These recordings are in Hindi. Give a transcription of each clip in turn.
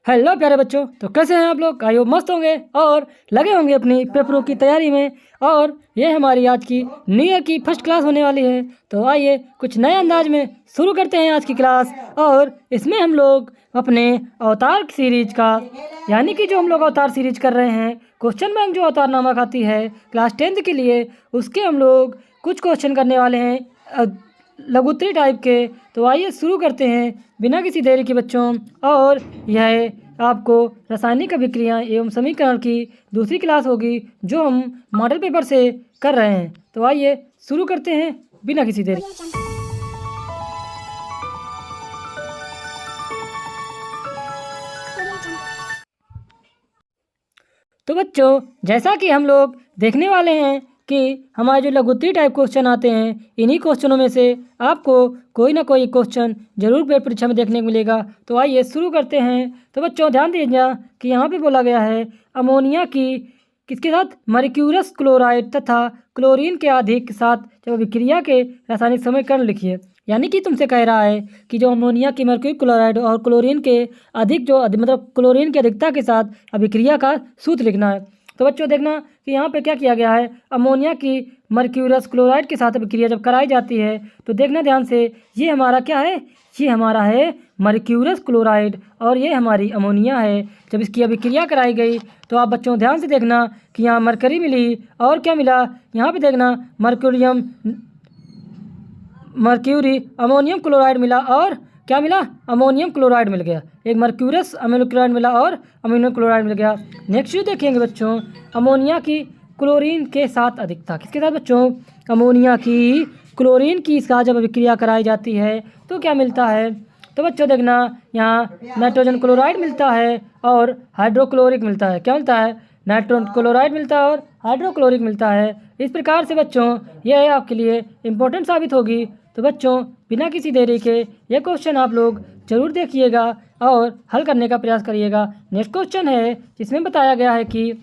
हेलो प्यारे बच्चों, तो कैसे हैं आप लोग? आई होप मस्त होंगे और लगे होंगे अपनी पेपरों की तैयारी में। और ये हमारी आज की न्यू ईयर की फर्स्ट क्लास होने वाली है। तो आइए कुछ नए अंदाज में शुरू करते हैं आज की क्लास। और इसमें हम लोग अपने अवतार सीरीज का, यानी कि जो हम लोग अवतार सीरीज कर रहे हैं, क्वेश्चन बैंक जो अवतार नामक आती है क्लास 10th के लिए, उसके हम लोग कुछ क्वेश्चन करने वाले हैं लघुत्तरी टाइप के। तो आइए शुरू करते हैं बिना किसी देरी के बच्चों। और यह आपको रासायनिक अभिक्रिया एवं समीकरण की दूसरी क्लास होगी जो हम मॉडल पेपर से कर रहे हैं। तो आइए शुरू करते हैं बिना किसी देरी। तो बच्चों, जैसा कि हम लोग देखने वाले हैं कि हमारे जो लघुत्तरी टाइप क्वेश्चन आते हैं, इन्हीं क्वेश्चनों में से आपको कोई ना कोई क्वेश्चन जरूर पेपर परीक्षा में देखने को मिलेगा। तो आइए शुरू करते हैं। तो बच्चों ध्यान दीजिए कि यहाँ पे बोला गया है अमोनिया की किसके साथ, मर्क्यूरस क्लोराइड तथा क्लोरीन के अधिक के साथ जब अभिक्रिया के रासायनिक समीकरण लिखिए। यानी कि तुमसे कह रहा है कि जो अमोनिया की मर्क्यूरी क्लोराइड और क्लोरीन के अधिक मतलब क्लोरीन की अधिकता के साथ अभिक्रिया का सूत्र लिखना है। तो बच्चों देखना कि यहाँ पे क्या किया गया है, अमोनिया की मर्क्यूरस क्लोराइड के साथ अभिक्रिया जब कराई जाती है तो देखना ध्यान से, ये हमारा क्या है, ये हमारा है मर्क्यूरस क्लोराइड और ये हमारी अमोनिया है। जब इसकी अभिक्रिया कराई गई तो आप बच्चों ध्यान से देखना कि यहाँ मरकरी मिली और क्या मिला, यहाँ पे देखना मर्क्यूरी अमोनियम क्लोराइड मिला और क्या मिला, अमोनियम क्लोराइड मिल गया। एक मर्क्यूरस अमोनियम क्लोराइड मिला और अमोनियम क्लोराइड मिल गया। नेक्स्ट देखेंगे बच्चों, अमोनिया की क्लोरीन के साथ अधिकता किसके साथ बच्चों, अमोनिया की क्लोरीन की साथ जब अभिक्रिया कराई जाती है तो क्या मिलता है। तो बच्चों देखना यहाँ नाइट्रोजन क्लोराइड मिलता है और हाइड्रोक्लोरिक मिलता है। क्या मिलता है, नाइट्रोजन क्लोराइड मिलता है और हाइड्रोक्लोरिक मिलता है। इस प्रकार से बच्चों यह आपके लिए इम्पोर्टेंट साबित होगी। तो बच्चों बिना किसी देरी के ये क्वेश्चन आप लोग जरूर देखिएगा और हल करने का प्रयास करिएगा। नेक्स्ट क्वेश्चन है जिसमें बताया गया है कि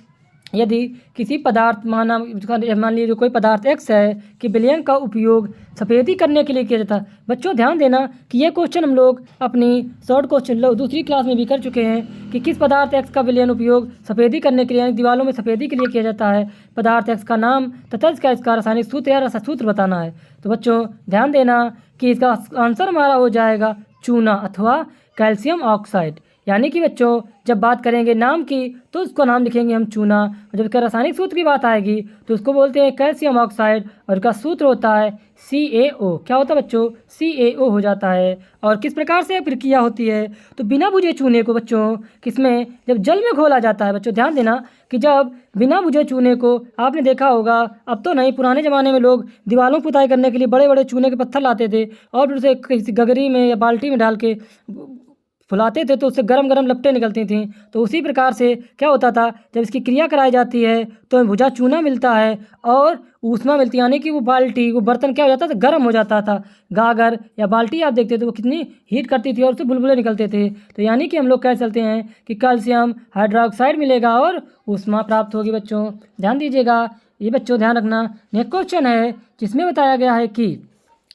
यदि किसी पदार्थ मान लीजिए कोई पदार्थ एक्स है कि विलयन का उपयोग सफ़ेदी करने के लिए किया जाता है। बच्चों ध्यान देना कि ये क्वेश्चन हम लोग अपनी शॉर्ट क्वेश्चन दूसरी क्लास में भी कर चुके हैं कि किस पदार्थ एक्स का विलयन उपयोग सफ़ेदी करने के लिए, यानी दीवारों में सफ़ेदी के लिए किया जाता है। पदार्थ एक्स का नाम तथा इसका रासायनिक सूत्र या रसासूत्र बताना है। तो बच्चों ध्यान देना कि इसका आंसर हमारा हो जाएगा चूना अथवा कैल्शियम ऑक्साइड। यानी कि बच्चों जब बात करेंगे नाम की तो उसका नाम लिखेंगे हम चूना, और जब इसका रासायनिक सूत्र की बात आएगी तो उसको बोलते हैं कैल्शियम ऑक्साइड और इसका सूत्र होता है CaO। क्या होता है बच्चों, CaO हो जाता है। और किस प्रकार से प्रक्रिया होती है, तो बिना बुझे चूने को बच्चों किसमें, जब जल में घोला जाता है। बच्चों ध्यान देना कि जब बिना बुझे चूने को, आपने देखा होगा, अब तो नहीं, पुराने ज़माने में लोग दीवारों पुताई करने के लिए बड़े बड़े चूने के पत्थर लाते थे और फिर उसे किसी गगरी में या बाल्टी में डाल के फुलाते थे तो उससे गरम गरम लपटें निकलती थीं। तो उसी प्रकार से क्या होता था, जब इसकी क्रिया कराई जाती है तो भुजा चूना मिलता है और ऊष्मा मिलती है, यानी कि वो बाल्टी, वो बर्तन क्या हो जाता था, गर्म हो जाता था। गागर या बाल्टी आप देखते थे वो कितनी हीट करती थी और उससे बुलबुले निकलते थे। तो यानी कि हम लोग कह सकते हैं कि कैल्शियम हाइड्रोक्साइड मिलेगा और ऊष्मा प्राप्त होगी। बच्चों ध्यान दीजिएगा, ये बच्चों ध्यान रखना। नेक्स्ट क्वेश्चन है जिसमें बताया गया है कि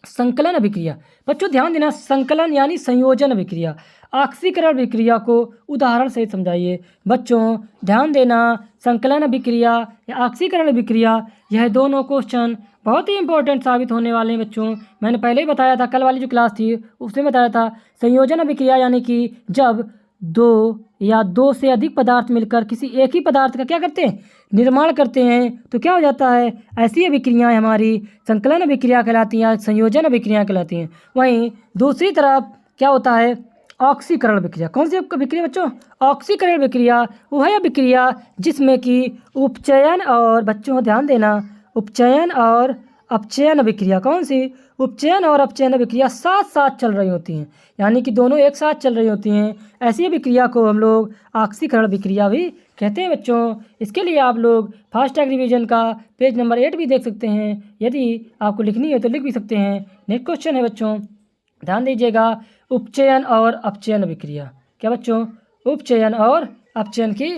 संकलन अभिक्रिया। बच्चों ध्यान देना, संकलन यानी संयोजन अभिक्रिया, ऑक्सीकरण अभिक्रिया को उदाहरण से समझाइए। बच्चों ध्यान देना, संकलन अभिक्रिया या ऑक्सीकरण अभिक्रिया, यह दोनों क्वेश्चन बहुत ही इंपॉर्टेंट साबित होने वाले हैं। बच्चों मैंने पहले ही बताया था, कल वाली जो क्लास थी उसमें बताया था, संयोजन अभिक्रिया यानी कि जब दो या दो से अधिक पदार्थ मिलकर किसी एक ही पदार्थ का क्या करते हैं, निर्माण करते हैं, तो क्या हो जाता है, ऐसी अभिक्रियाएं हमारी संकलन अभिक्रिया कहलाती हैं, संयोजन अभिक्रिया कहलाती हैं। वहीं दूसरी तरफ क्या होता है, ऑक्सीकरण अभिक्रिया। कौन सी अभिक्रिया बच्चों, ऑक्सीकरण अभिक्रिया वह अभिक्रिया जिसमें कि उपचयन और, बच्चों ध्यान देना, उपचयन और अपचयन अभिक्रिया, कौन सी, उपचयन और अपचयन अभिक्रिया साथ साथ चल रही होती हैं, यानी कि दोनों एक साथ चल रही होती हैं। ऐसी अभिक्रिया को हम लोग ऑक्सीकरण अभिक्रिया भी कहते हैं। बच्चों इसके लिए आप लोग फास्ट टैग रिवीजन का पेज नंबर 8 भी देख सकते हैं, यदि आपको लिखनी है तो लिख भी सकते हैं। नेक्स्ट क्वेश्चन है बच्चों, ध्यान दीजिएगा, उपचयन और अपचयन अभिक्रिया। क्या बच्चों, उपचयन और अपचयन की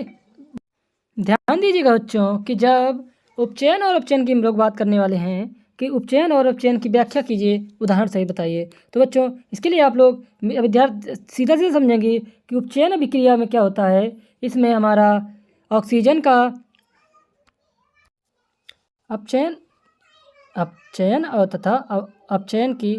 ध्यान दीजिएगा बच्चों कि जब उपचयन और अपचयन की हम लोग बात करने वाले हैं कि उपचयन और अपचयन की व्याख्या कीजिए, उदाहरण सहित बताइए। तो बच्चों इसके लिए आप लोग विद्यार्थी सीधा सीधा समझेंगे कि उपचयन अभिक्रिया में क्या होता है। इसमें हमारा ऑक्सीजन का अपचयन और तथा अपचयन की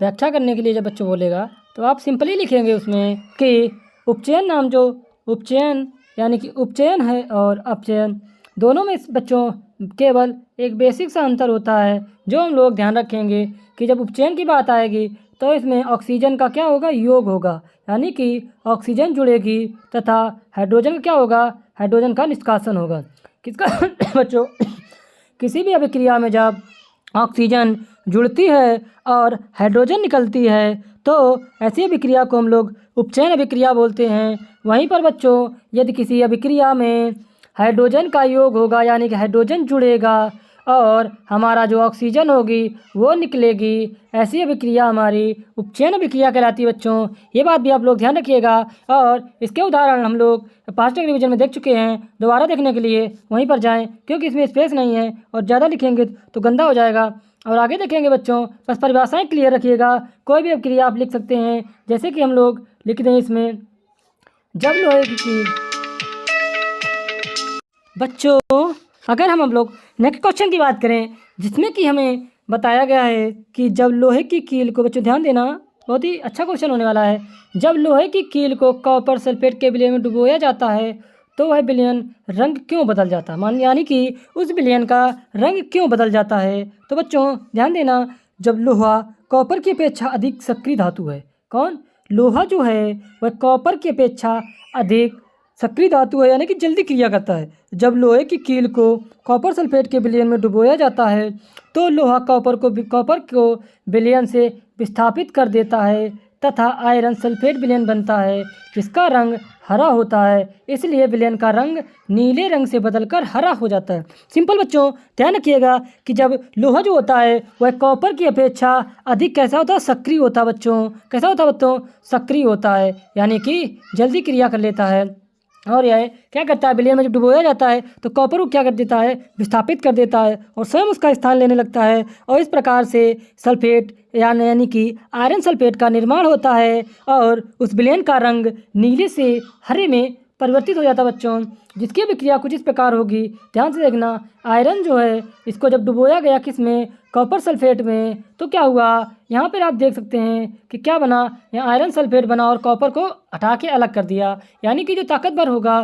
व्याख्या करने के लिए जब बच्चों बोलेगा तो आप सिंपली लिखेंगे उसमें कि उपचयन नाम जो उपचयन यानी कि उपचयन है और अपचयन दोनों में बच्चों केवल एक बेसिक सा अंतर होता है जो हम लोग ध्यान रखेंगे कि जब उपचयन की बात आएगी तो इसमें ऑक्सीजन का क्या होगा, योग होगा, यानी कि ऑक्सीजन जुड़ेगी तथा हाइड्रोजन का क्या होगा, हाइड्रोजन का निष्कासन होगा। किसका बच्चों किसी भी अभिक्रिया में जब ऑक्सीजन जुड़ती है और हाइड्रोजन निकलती है तो ऐसी अभिक्रिया को हम लोग उपचयन अभिक्रिया बोलते हैं। वहीं पर बच्चों यदि किसी अभिक्रिया में हाइड्रोजन का योग होगा यानी कि हाइड्रोजन जुड़ेगा और हमारा जो ऑक्सीजन होगी वो निकलेगी, ऐसी अभिक्रिया हमारी उपचयन अभिक्रिया कहलाती है। बच्चों ये बात भी आप लोग ध्यान रखिएगा और इसके उदाहरण हम लोग पास्ट रिवीजन में देख चुके हैं। दोबारा देखने के लिए वहीं पर जाएं क्योंकि इसमें स्पेस नहीं है और ज़्यादा लिखेंगे तो गंदा हो जाएगा। और आगे देखेंगे बच्चों, बस परिभाषाएं क्लियर रखिएगा। कोई भी अभिक्रिया आप लिख सकते हैं, जैसे कि हम लोग लिख दें इसमें जब लोहे की कील। बच्चों अगर हम लोग नेक्स्ट क्वेश्चन की बात करें जिसमें कि हमें बताया गया है कि जब लोहे की कील को, बच्चों ध्यान देना बहुत ही अच्छा क्वेश्चन होने वाला है, जब लोहे की कील को कॉपर सल्फेट के विलयन में डुबोया जाता है तो वह विलयन रंग क्यों बदल जाता है, यानी कि उस विलयन का रंग क्यों बदल जाता है। तो बच्चों ध्यान देना, जब लोहा कॉपर की अपेक्षा अधिक सक्रिय धातु है, कौन, लोहा जो है वह कॉपर की अपेक्षा अधिक सक्रिय धातु है यानी कि जल्दी क्रिया करता है। जब लोहे की कील को कॉपर सल्फेट के विलयन में डुबोया जाता है तो लोहा कॉपर को विलयन से विस्थापित कर देता है तथा आयरन सल्फेट विलयन बनता है जिसका रंग हरा होता है, इसलिए विलयन का रंग नीले रंग से बदलकर हरा हो जाता है। सिंपल बच्चों ध्यान रखिएगा कि जब लोहा जो होता है वह कॉपर की अपेक्षा अधिक कैसा होता है, सक्रिय होता है। बच्चों कैसा होता है बच्चों, सक्रिय होता है यानी कि जल्दी क्रिया कर लेता है। और यह क्या करता है, विलयन में जब डुबोया जाता है तो कॉपर को क्या कर देता है, विस्थापित कर देता है और स्वयं उसका स्थान लेने लगता है और इस प्रकार से सल्फेट यानी कि आयरन सल्फेट का निर्माण होता है और उस विलयन का रंग नीले से हरे में परिवर्तित हो जाता है। बच्चों जिसकी अभिक्रिया कुछ इस प्रकार होगी, ध्यान से देखना। आयरन जो है इसको जब डुबोया गया किस में, कॉपर सल्फेट में, तो क्या हुआ, यहाँ पर आप देख सकते हैं कि क्या बना, यहाँ आयरन सल्फेट बना और कॉपर को हटा के अलग कर दिया, यानी कि जो ताकतवर होगा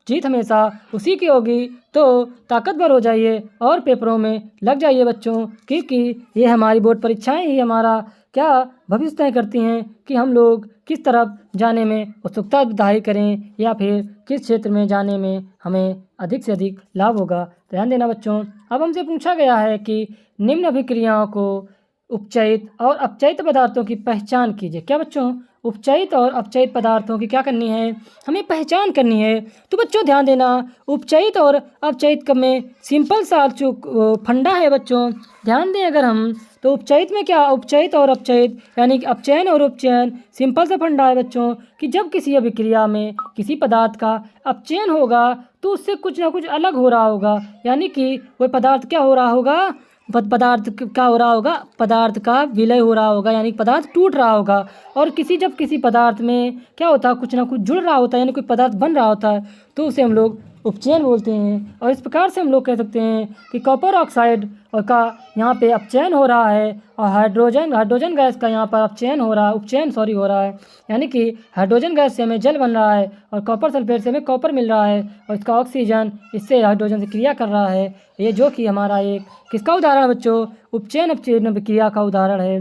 जीत हमेशा उसी की होगी। तो ताकतवर हो जाइए और पेपरों में लग जाइए बच्चों, क्योंकि ये हमारी बोर्ड परीक्षाएं ही हमारा क्या भविष्य तय करती हैं कि हम लोग किस तरफ जाने में उत्सुकता जाहिर करें या फिर किस क्षेत्र में जाने में हमें अधिक से अधिक लाभ होगा। ध्यान देना बच्चों, अब हमसे पूछा गया है कि निम्न अभिक्रियाओं को उपचयित और अपचयित पदार्थों की पहचान कीजिए। क्या बच्चों, उपचयित और अपचयित पदार्थों की क्या करनी है, हमें पहचान करनी है। तो बच्चों ध्यान देना, उपचयित और अपचयित में सिंपल सा फंडा है बच्चों, ध्यान दें अगर हम तो उपचयित में क्या, उपचयित और अपचयित यानी कि अपचयन और उपचयन सिंपल सा फंडा है बच्चों कि जब किसी अभिक्रिया में किसी पदार्थ का अपचयन होगा तो उससे कुछ ना कुछ अलग हो रहा होगा, यानी कि वह पदार्थ क्या हो रहा होगा, पदार्थ क्या हो रहा होगा, पदार्थ का विलय हो रहा होगा यानी पदार्थ टूट रहा होगा। और जब किसी पदार्थ में क्या होता है, कुछ ना कुछ जुड़ रहा होता है यानी कोई पदार्थ बन रहा होता है तो उसे हम लोग उपचयन बोलते हैं। और इस प्रकार से हम लोग कह सकते हैं कि कॉपर ऑक्साइड और का यहाँ पे अपचयन हो रहा है और हाइड्रोजन गैस का यहाँ पर उपचयन हो रहा है, यानी कि हाइड्रोजन गैस से हमें जल बन रहा है और कॉपर सल्फेट से हमें कॉपर मिल रहा है और इसका ऑक्सीजन इससे हाइड्रोजन से क्रिया कर रहा है। ये जो कि हमारा एक किसका उदाहरण है बच्चों, उपचयन अपचयन क्रिया का उदाहरण है।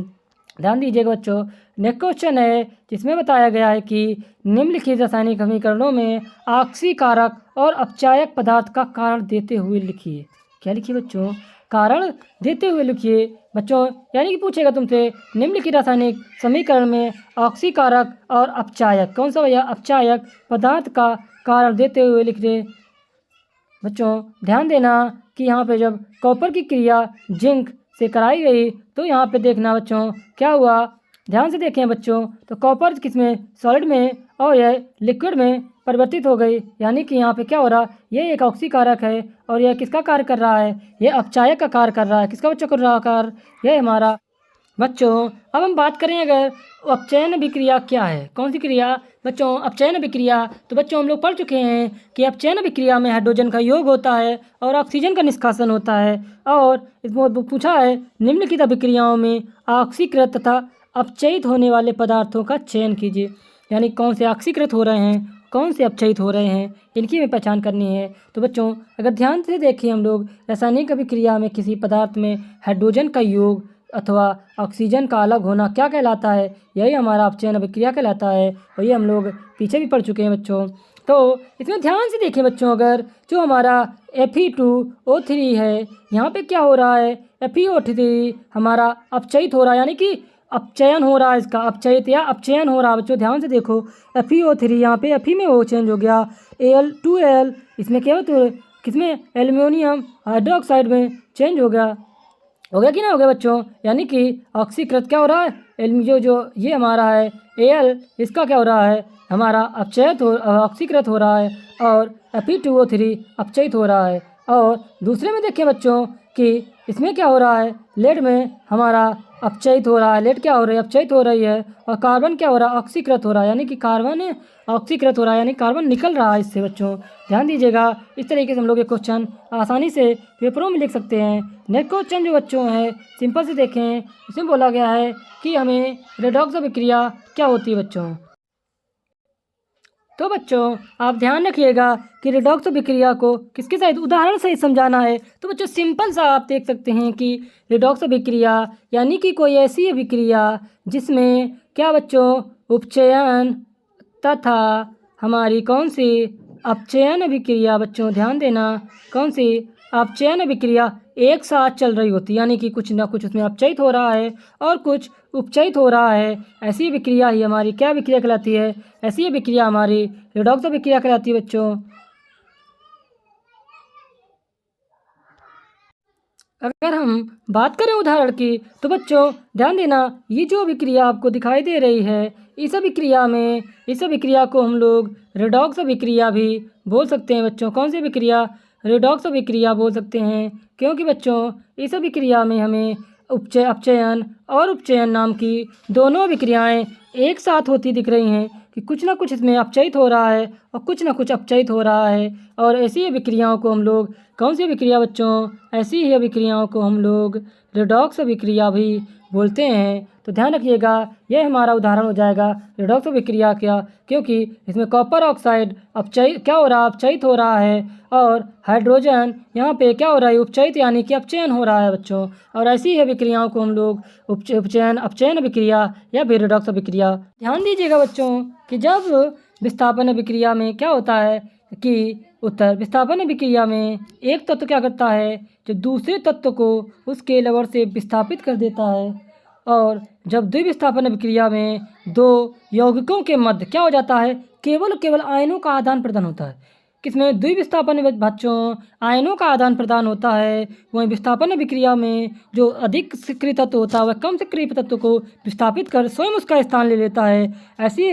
ध्यान दीजिएगा बच्चों, नेक्स्ट क्वेश्चन है जिसमें बताया गया है कि निम्नलिखित रासायनिक समीकरणों में ऑक्सीकारक और अपचायक पदार्थ का कारण देते हुए लिखिए। क्या लिखिए बच्चों, कारण देते हुए लिखिए बच्चों, यानी कि पूछेगा तुमसे निम्नलिखित रासायनिक समीकरण में ऑक्सीकारक और अपचायक, कौन सा भैया, अपचायक पदार्थ का कारण देते हुए लिख दे। बच्चों ध्यान देना कि यहाँ पे जब कॉपर की क्रिया जिंक से कराई गई तो यहाँ पे देखना बच्चों क्या हुआ, ध्यान से देखें बच्चों, तो कॉपर किसमें, सॉलिड में, और यह लिक्विड में परिवर्तित हो गई। यानी कि यहाँ पे क्या हो रहा है, ये एक ऑक्सीकारक है और यह किसका कार्य कर रहा है, यह अपचायक का कार्य कर रहा है। किसका बच्चों कर रहा है कार्य, यह हमारा बच्चों। अब हम बात करें अगर अपचयन अभिक्रिया क्या है, कौन सी क्रिया बच्चों, अपचयन अभिक्रिया। तो बच्चों हम लोग पढ़ चुके हैं कि अपचयन अभिक्रिया में हाइड्रोजन का योग होता है और ऑक्सीजन का निष्कासन होता है। और इसमें पूछा है निम्नलिखित अभिक्रियाओं में ऑक्सीकृत तथा अपचयित होने वाले पदार्थों का चयन कीजिए। यानी कौन से ऑक्सीकृत हो रहे हैं, कौन से अपचयित हो रहे हैं, इनकी हमें पहचान करनी है। तो बच्चों अगर ध्यान से देखें हम लोग, रासायनिक अभिक्रिया में किसी पदार्थ में हाइड्रोजन का योग अथवा ऑक्सीजन का अलग होना क्या कहलाता है, यही हमारा अपचयन अभिक्रिया कहलाता है। और ये हम लोग पीछे भी पढ़ चुके हैं बच्चों। तो इसमें ध्यान से देखें बच्चों, अगर जो हमारा Fe2O3 है, यहाँ पे क्या हो रहा है, FeO3 हमारा अपचयित हो रहा है। यानी कि अपचयन हो रहा है, इसका अपचयित या अपचयन हो रहा है बच्चों। ध्यान से देखो, FeO3 यहाँ पे Fe में वो चेंज हो गया, Al2Al इसमें क्या होता है, किसमें, एल्युमिनियम हाइड्रोक्साइड में चेंज हो गया कि ना हो गया बच्चों। यानी कि ऑक्सीकृत क्या हो रहा है, जो ये हमारा है Al, इसका क्या हो रहा है, हमारा अपचयित हो, ऑक्सीकृत हो रहा है, और Fe2O3 अपचयित हो रहा है। और दूसरे में देखें बच्चों कि इसमें क्या हो रहा है, लेड में हमारा अपचयित हो रहा है, लेड क्या हो रही है, अपचयित हो रही है। और कार्बन क्या हो रहा है, ऑक्सीकृत हो रहा है। यानी कि कार्बन ऑक्सीकृत हो रहा है, यानी कार्बन निकल रहा है इससे बच्चों। ध्यान दीजिएगा, इस तरीके से हम लोग ये क्वेश्चन आसानी से पेपरों में लिख सकते हैं। नेक्स्ट क्वेश्चन जो बच्चों है सिंपल से देखें, इसमें बोला गया है कि हमें रेडॉक्स अभिक्रिया क्या होती है बच्चों। तो बच्चों आप ध्यान रखिएगा कि रेडॉक्स अभिक्रिया को किसके साथ उदाहरण से समझाना है। तो बच्चों सिंपल सा आप देख सकते हैं कि रेडॉक्स अभिक्रिया यानी कि कोई ऐसी अभिक्रिया जिसमें क्या बच्चों, उपचयन तथा हमारी कौन सी, अपचयन अभिक्रिया। बच्चों ध्यान देना, कौन सी, अपचयन अभिक्रिया एक साथ चल रही होती है। यानी कि कुछ ना कुछ उसमें अपचयित हो रहा है और कुछ उपचयित हो रहा है। ऐसी अभिक्रिया ही हमारी क्या अभिक्रिया कहलाती है, ऐसी अभिक्रिया हमारी रेडॉक्स अभिक्रिया कहलाती है बच्चों। अगर हम बात करें उदाहरण की, तो बच्चों ध्यान देना, ये जो अभिक्रिया आपको दिखाई दे रही है, इस अभिक्रिया को हम लोग रेडॉक्स अभिक्रिया भी बोल सकते हैं बच्चों। कौन सी अभिक्रिया, रेडॉक्स अभिक्रिया बोल सकते हैं, क्योंकि बच्चों इस अभिक्रिया में हमें अपचयन और उपचयन नाम की दोनों अभिक्रियाएं एक साथ होती दिख रही हैं कि कुछ ना कुछ इसमें अपचयित हो रहा है और कुछ ना कुछ अपचयित हो रहा है। और ऐसी अभिक्रियाओं को हम लोग, कौन सी अभिक्रिया बच्चों, ऐसी ही अभिक्रियाओं को हम लोग रेडॉक्स अभिक्रिया भी बोलते हैं। तो ध्यान रखिएगा, यह हमारा उदाहरण हो जाएगा रेडॉक्स अभिक्रिया क्या, क्योंकि इसमें कॉपर ऑक्साइड अपचयित क्या हो रहा है, अपचयित हो रहा है, और हाइड्रोजन यहाँ पे क्या हो रहा है, उपचयित यानी कि अपचयन हो रहा है बच्चों। और ऐसी ही अभिक्रियाओं को हम लोग अपचयन अभिक्रिया या फिर रेडॉक्स अभिक्रिया। ध्यान दीजिएगा बच्चों कि जब विस्थापन अभिक्रिया में क्या होता है कि विस्थापन अभिक्रिया में एक तत्व क्या करता है, जो दूसरे तत्व को उसके लवर से विस्थापित कर देता है। और जब द्विविस्थापन अभिक्रिया में दो यौगिकों के मध्य क्या हो जाता है, केवल आयनों का आदान प्रदान होता है। किसमें, द्विविस्थापन में बच्चों आयनों का आदान प्रदान होता है। वहीं विस्थापन अभिक्रिया में जो अधिक सक्रिय तत्व होता है वह कम सक्रिय तत्व को विस्थापित कर स्वयं उसका स्थान ले लेता है। ऐसी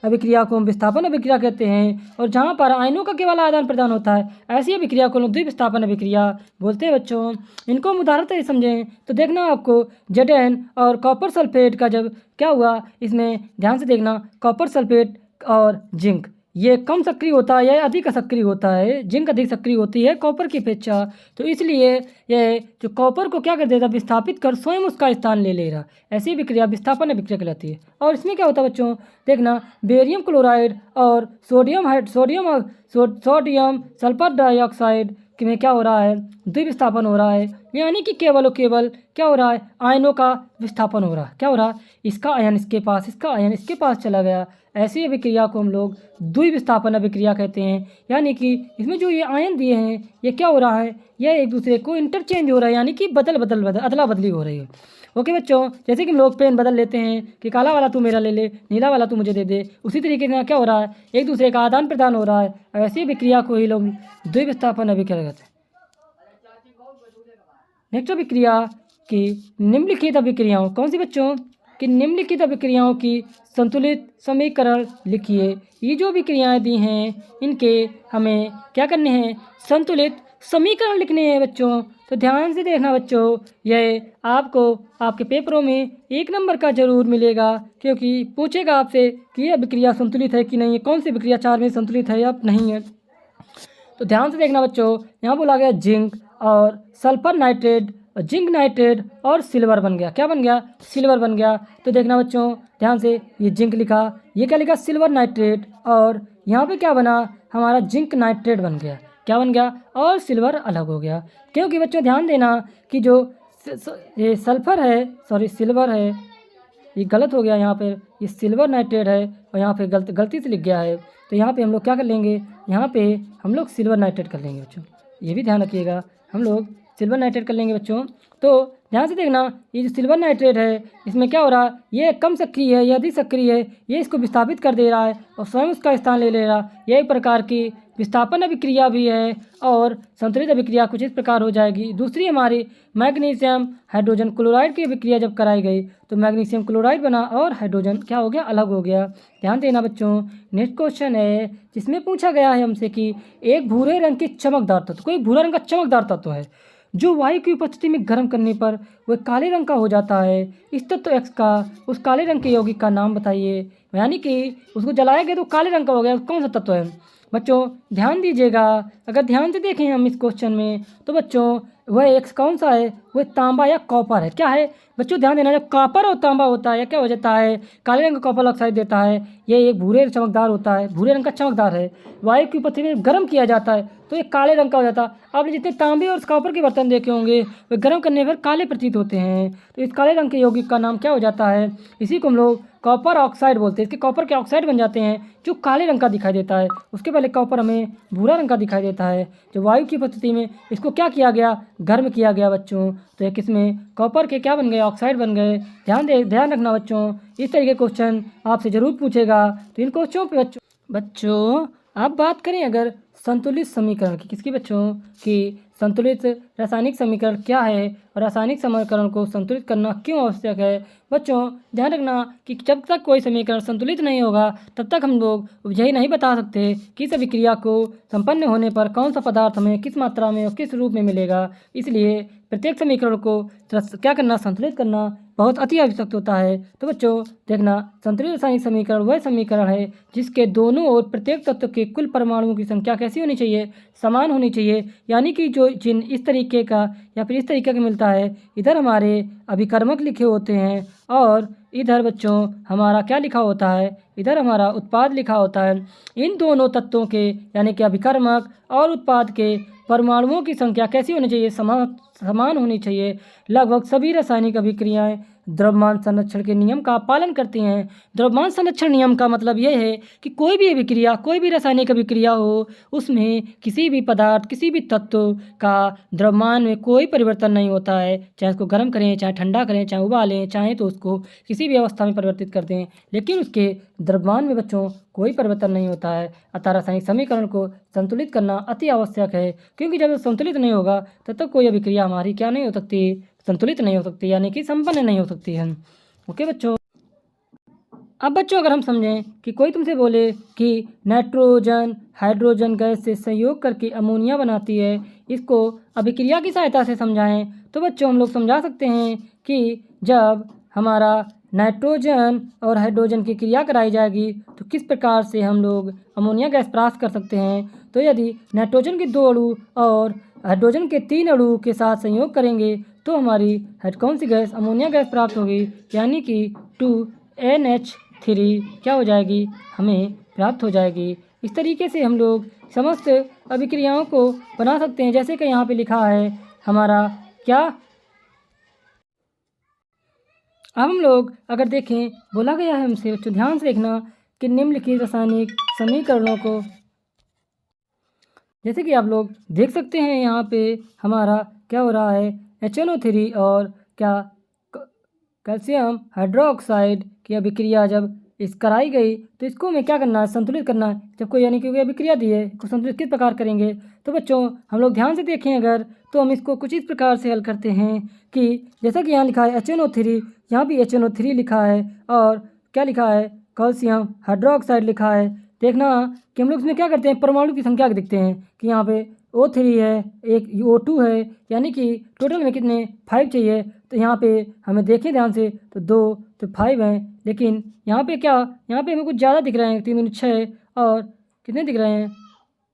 अभिक्रिया को हम विस्थापन अभिक्रिया कहते हैं। और जहाँ पर आयनों का केवल आदान प्रदान होता है, ऐसी अभिक्रिया को हम द्विविस्थापन अभिक्रिया बोलते हैं बच्चों। इनको हम उदाहरण से समझें तो देखना आपको Zn और कॉपर सल्फेट का जब क्या हुआ, इसमें ध्यान से देखना, कॉपर सल्फेट और जिंक ये कम सक्रिय होता है या अधिक सक्रिय होता है, जिंक अधिक सक्रिय होती है कॉपर की अपेक्षा। तो इसलिए ये जो कॉपर को क्या कर देता है, विस्थापित कर स्वयं उसका स्थान ले ले रहा। ऐसी अभिक्रिया विस्थापन अभिक्रिया कहलाती है। और इसमें क्या होता है बच्चों, देखना, बेरियम क्लोराइड और सोडियम सल्फर डाइऑक्साइड में क्या हो रहा है, द्विविस्थापन हो रहा है। यानी कि केवल क्या हो रहा है, आयनों का विस्थापन हो रहा है। क्या हो रहा है, इसका आयन इसके पास, इसका आयन इसके पास चला गया। ऐसी अभिक्रिया को हम लोग द्विविस्थापन अभिक्रिया कहते हैं। यानी कि इसमें जो ये आयन दिए हैं ये क्या हो रहा है, यह एक दूसरे को इंटरचेंज हो रहा है, यानी कि अदला बदली हो रही है। ओके बच्चों, जैसे कि हम लोग पेन बदल लेते हैं कि काला वाला तू मेरा ले ले, नीला वाला तू मुझे दे दे, उसी तरीके से क्या हो रहा है, एक दूसरे का आदान प्रदान हो रहा है। ऐसी अभिक्रिया को ही लोग द्विविस्थापन अभिक्रिया कहते हैं। नेक्स्ट अभिक्रिया की निम्नलिखित अभिक्रियाओं, कौन सी बच्चों, कि निम्नलिखित अभिक्रियाओं की संतुलित समीकरण लिखिए। ये जो अभिक्रियाएँ दी हैं इनके हमें क्या करने हैं, संतुलित समीकरण लिखने हैं बच्चों। तो ध्यान से देखना बच्चों, यह आपको आपके पेपरों में 1 नंबर का ज़रूर मिलेगा, क्योंकि पूछेगा आपसे कि ये अभिक्रिया संतुलित है कि नहीं है, कौन सी अभिक्रिया 4 में संतुलित है या नहीं है। तो ध्यान से देखना बच्चों, यहाँ बोला गया जिंक और सल्फर नाइट्रेट, जिंक नाइट्रेट और सिल्वर बन गया। क्या बन गया, सिल्वर बन गया। तो देखना बच्चों ध्यान से, ये जिंक लिखा, ये क्या लिखा, सिल्वर नाइट्रेट, और यहाँ पे क्या बना, हमारा जिंक नाइट्रेट बन गया। क्या बन गया, और सिल्वर अलग हो गया। क्योंकि बच्चों ध्यान देना कि जो ये सल्फर है, सॉरी सिल्वर है, ये गलत हो गया, यहाँ पे ये सिल्वर नाइट्रेट है और यहाँ पे गलती से लिख गया है। तो यहाँ पे हम लोग क्या कर लेंगे, यहाँ पे हम लोग सिल्वर नाइट्रेट कर लेंगे बच्चों, ये भी ध्यान रखिएगा, हम लोग सिल्वर नाइट्रेट कर लेंगे बच्चों। तो ध्यान से देखना, ये जो सिल्वर नाइट्रेट है इसमें क्या हो रहा है, ये कम सक्रिय है, ये अधिक सक्रिय है, ये इसको विस्थापित कर दे रहा है और स्वयं उसका स्थान ले रहा है। यह एक प्रकार की विस्थापन अभिक्रिया भी है और संतुलित अभिक्रिया कुछ इस प्रकार हो जाएगी। दूसरी हमारी मैग्नीशियम हाइड्रोजन क्लोराइड की अभिक्रिया जब कराई गई तो मैग्नीशियम क्लोराइड बना और हाइड्रोजन क्या हो गया, अलग हो गया। ध्यान देना बच्चों, नेक्स्ट क्वेश्चन है जिसमें पूछा गया है हमसे कि एक भूरे रंग की चमकदार तत्व, कोई भूरा रंग का चमकदार तत्व है जो वायु की उपस्थिति में गर्म करने पर वह काले रंग का हो जाता है। इस तत्व एक्स का उस काले रंग के यौगिक का नाम बताइए। यानी कि उसको जलाया गया तो काले रंग का हो गया, कौन सा तत्व है बच्चों, ध्यान दीजिएगा। अगर ध्यान से देखें हम इस क्वेश्चन में तो बच्चों वह एक्स कौन सा है, वह तांबा या कॉपर है। क्या है बच्चों, ध्यान देना, जब कॉपर और तांबा होता है या क्या हो जाता है, काले रंग का कॉपर ऑक्साइड देता है, ये एक भूरे चमकदार होता है, भूरे रंग का चमकदार है, वायु की उपस्थिति में गर्म किया जाता है तो ये काले रंग का हो जाता है। आपने जितने तांबे और कॉपर के बर्तन देखे होंगे वे गर्म करने पर काले प्रतीत होते हैं। तो इस काले रंग के यौगिक का नाम क्या हो जाता है, इसी को हम लोग कॉपर ऑक्साइड बोलते हैं। इसके कॉपर के ऑक्साइड बन जाते हैं जो काले रंग का दिखाई देता है। उसके पहले कॉपर हमें भूरा रंग का दिखाई देता है, जो वायु की उपस्थिति में इसको क्या किया गया, गर्म किया गया बच्चों। तो एक इसमें कॉपर के क्या बन गए, ऑक्साइड बन गए। ध्यान रखना बच्चों, इस तरीके के क्वेश्चन आपसे ज़रूर पूछेगा। तो इन क्वेश्चनों पे बच्चों आप बात करें अगर संतुलित समीकरण की, किसकी बच्चों की, संतुलित रासायनिक समीकरण क्या है और रासायनिक समीकरण को संतुलित करना क्यों आवश्यक है। बच्चों ध्यान रखना कि जब तक कोई समीकरण संतुलित नहीं होगा तब तक हम लोग यही नहीं बता सकते कि इस अभिक्रिया को संपन्न होने पर कौन सा पदार्थ हमें किस मात्रा में और किस रूप में मिलेगा। इसलिए प्रत्येक समीकरण को क्या करना, संतुलित करना बहुत अति आवश्यक होता है। तो बच्चों देखना, संतुलित रासायनिक समीकरण वह समीकरण है जिसके दोनों ओर प्रत्येक तत्व के कुल परमाणुओं की संख्या कैसी होनी चाहिए, समान होनी चाहिए। यानी कि जो चिन्ह इस तरीके का या फिर इस तरीके का मिलता है, इधर हमारे अभिकर्मक लिखे होते हैं और इधर बच्चों हमारा क्या लिखा होता है, इधर हमारा उत्पाद लिखा होता है। इन दोनों तत्वों के यानी कि अभिकर्मक और उत्पाद के परमाणुओं की संख्या कैसी होनी चाहिए, समान होनी चाहिए। लगभग सभी रासायनिक अभिक्रियाएं द्रव्यमान संरक्षण के नियम का पालन करती हैं। द्रव्यमान संरक्षण नियम का मतलब यह है कि कोई भी अभिक्रिया, कोई भी रासायनिक अभिक्रिया हो, उसमें किसी भी पदार्थ, किसी भी तत्व का द्रव्यमान में कोई परिवर्तन नहीं होता है। चाहे उसको गर्म करें, चाहे ठंडा करें, चाहे उबालें, चाहे तो उसको किसी भी अवस्था में परिवर्तित कर दें, लेकिन उसके द्रव्यमान में बच्चों कोई परिवर्तन नहीं होता है। अतः रासायनिक समीकरण को संतुलित करना अति आवश्यक है, क्योंकि जब संतुलित नहीं होगा तब तक कोई अभिक्रिया हमारी क्या नहीं हो सकती, संतुलित नहीं हो सकती, यानी कि संपन्न नहीं हो सकती है। ओके बच्चों, अब बच्चों अगर हम समझें कि कोई तुमसे बोले कि नाइट्रोजन हाइड्रोजन गैस से संयोग करके अमोनिया बनाती है, इसको अभिक्रिया की सहायता से समझाएं, तो बच्चों हम लोग समझा सकते हैं कि जब हमारा नाइट्रोजन और हाइड्रोजन की क्रिया कराई जाएगी तो किस प्रकार से हम लोग अमोनिया गैस प्राप्त कर सकते हैं। तो यदि नाइट्रोजन के 2 अणु और हाइड्रोजन के 3 अणु के साथ संयोग करेंगे तो हमारी कौन सी गैस, अमोनिया गैस प्राप्त होगी, यानी कि 2NH3 क्या हो जाएगी, हमें प्राप्त हो जाएगी। इस तरीके से हम लोग समस्त अभिक्रियाओं को बना सकते हैं, जैसे कि यहाँ पे लिखा है हमारा क्या। अब हम लोग अगर देखें, बोला गया है हमसे बच्चों, ध्यान से देखना कि निम्नलिखित रासायनिक समीकरणों को, जैसे कि आप लोग देख सकते हैं यहाँ पे हमारा क्या हो रहा है, HNO3 और क्या कैल्शियम हाइड्रोक्साइड की अभिक्रिया जब इस कराई गई तो इसको हमें क्या करना है, संतुलित करना है। जब कोई यानी कि कोई अभिक्रिया दी है, इसको संतुलित किस प्रकार करेंगे। तो बच्चों हम लोग ध्यान से देखें अगर, तो हम इसको कुछ इस प्रकार से हल करते हैं कि जैसा कि यहाँ लिखा है HNO3, यहाँ भी HNO3 लिखा है और क्या लिखा है, कैल्शियम हाइड्रोक्साइड लिखा है। देखना कि हम लोग इसमें क्या करते हैं, परमाणु की संख्या देखते हैं कि यहाँ पे O3 है, एक O2 है, यानी कि टोटल में कितने 5 चाहिए। तो यहाँ पे हमें देखें ध्यान से तो 2 तो 5 हैं, लेकिन यहाँ पे क्या, यहाँ पे हमें कुछ ज़्यादा दिख रहे हैं, 3 दूनी 6 और कितने दिख रहे हैं,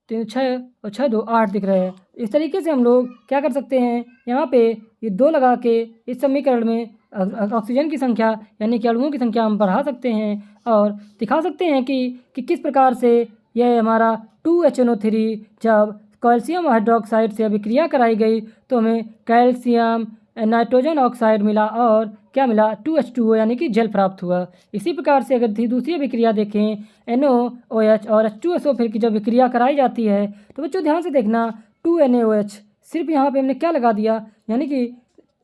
3 6 और 6 2 8 दिख रहे हैं। इस तरीके से हम लोग क्या कर सकते हैं, यहाँ पे ये 2 लगा के इस समीकरण में ऑक्सीजन की संख्या यानी कि अणुओं की संख्या हम बढ़ा सकते हैं और दिखा सकते हैं कि किस प्रकार से यह हमारा 2HNO3 जब कैल्शियम हाइड्रोक्साइड से अभिक्रिया कराई गई तो हमें कैल्शियम नाइट्रोजन ऑक्साइड मिला और क्या मिला, 2H2O यानी कि जल प्राप्त हुआ। इसी प्रकार से अगर दूसरी अभिक्रिया देखें NaOH और H2SO फिर की जब अभिक्रिया कराई जाती है तो बच्चों ध्यान से देखना 2NaOH, सिर्फ यहाँ पे हमने क्या लगा दिया, यानी कि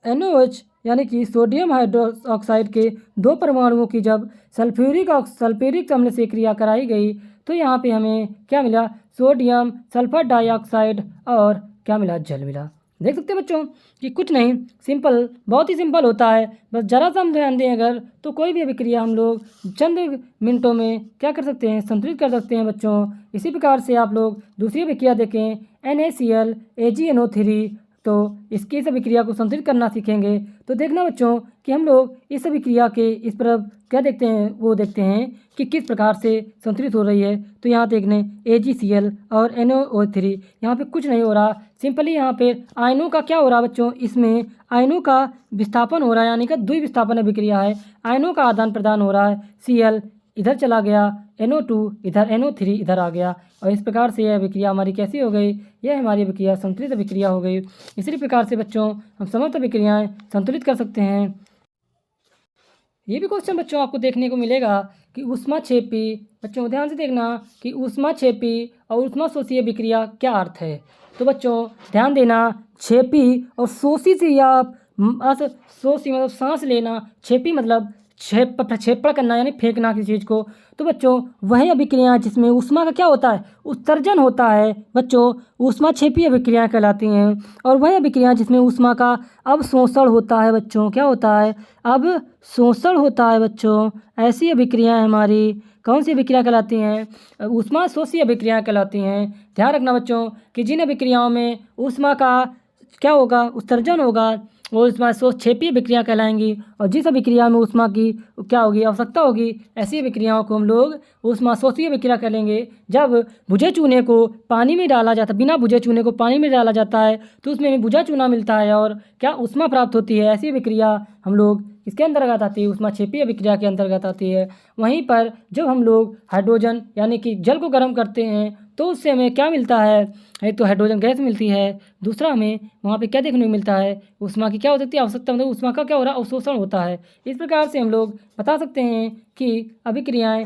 NaOH यानी कि सोडियम हाइड्रोक्साइड के 2 परमाणुओं की जब सल्फ्यूरिक अम्ल से क्रिया कराई गई तो यहाँ पे हमें क्या मिला, सोडियम सल्फर डाइऑक्साइड और क्या मिला, जल मिला। देख सकते हैं बच्चों कि कुछ नहीं, सिंपल, बहुत ही सिंपल होता है। बस ज़रा सा हम ध्यान दें अगर, तो कोई भी अभिक्रिया हम लोग चंद मिनटों में क्या कर सकते हैं, संतुलित कर सकते हैं बच्चों। इसी प्रकार से आप लोग दूसरी अभिक्रिया देखें NaCl AgNO3, तो इसकी इस अभिक्रिया को संतुलित करना सीखेंगे। तो देखना बच्चों कि हम लोग इस अभिक्रिया के इस पर क्या देखते हैं, वो देखते हैं कि किस प्रकार से संतुलित हो रही है। तो यहाँ देखने AgCl और NaOH3, यहाँ पे कुछ नहीं हो रहा, सिंपली यहाँ पे आयनों का क्या हो रहा है बच्चों, इसमें आयनों का विस्थापन हो रहा है, यानी कि द्विविस्थापन अभिक्रिया है, आयनों का आदान प्रदान हो रहा है। Cl इधर चला गया, NO2 इधर, NO3 इधर आ गया और इस प्रकार से यह अभिक्रिया हमारी कैसी हो गई, यह हमारी अभिक्रिया संतुलित अभिक्रिया हो गई। इसी प्रकार से बच्चों हम समस्त अभिक्रियाएं संतुलित कर सकते हैं। ये भी क्वेश्चन बच्चों आपको देखने को मिलेगा कि ऊष्माक्षेपी, बच्चों ध्यान से देखना कि ऊष्माक्षेपी और ऊष्माशोषी अभिक्रिया क्या अर्थ है। तो बच्चों ध्यान देना, क्षेपी और शोषी से या शोषी मतलब सांस लेना, क्षेपी मतलब प्रक्षेपण करना यानी फेंकना किसी चीज़ को। तो बच्चों वही अभिक्रियाएं जिसमें ऊष्मा का क्या होता है, उत्सर्जन होता है, बच्चों ऊष्माक्षेपी अभिक्रियाएं कहलाती हैं। और वही अभिक्रियाएं जिसमें ऊष्मा का अवशोषण होता है बच्चों, क्या होता है, अवशोषण होता है बच्चों। ऐसी अभिक्रियाएं हमारी कौन सी अभिक्रिया कहलाती हैं, ऊष्माशोषी अभिक्रियाएं कहलाती हैं। ध्यान रखना बच्चों कि जिन अभिक्रियाओं में ऊष्मा का क्या होगा, उत्सर्जन होगा, वो ऊष्माशोषक्षेपी अभिक्रिया कहलाएंगी। और जिस अभिक्रिया में ऊष्मा की क्या होगी, आवश्यकता होगी, ऐसी अभिक्रियाओं को हम लोग ऊष्माशोषी अभिक्रिया कहेंगे। जब भुजे चूने को पानी में डाला जाता है, बिना भुजे चूने को पानी में डाला जाता है तो उसमें भुजा चूना मिलता है और क्या ऊष्मा प्राप्त होती है। ऐसी अभिक्रिया हम लोग किसके अंतर्गत आती है, ऊष्माक्षेपी अभिक्रिया के अंतर्गत आती है। वहीं पर जब हम लोग हाइड्रोजन यानी कि जल को गर्म करते हैं तो उससे हमें क्या मिलता है, एक तो हाइड्रोजन गैस मिलती है, दूसरा हमें वहाँ पे क्या देखने को मिलता है, ऊष्मा की क्या हो सकती है, आवश्यकता, मतलब ऊष्मा का क्या हो रहा है, अवशोषण होता है। इस प्रकार से हम लोग बता सकते हैं कि अभिक्रियाएं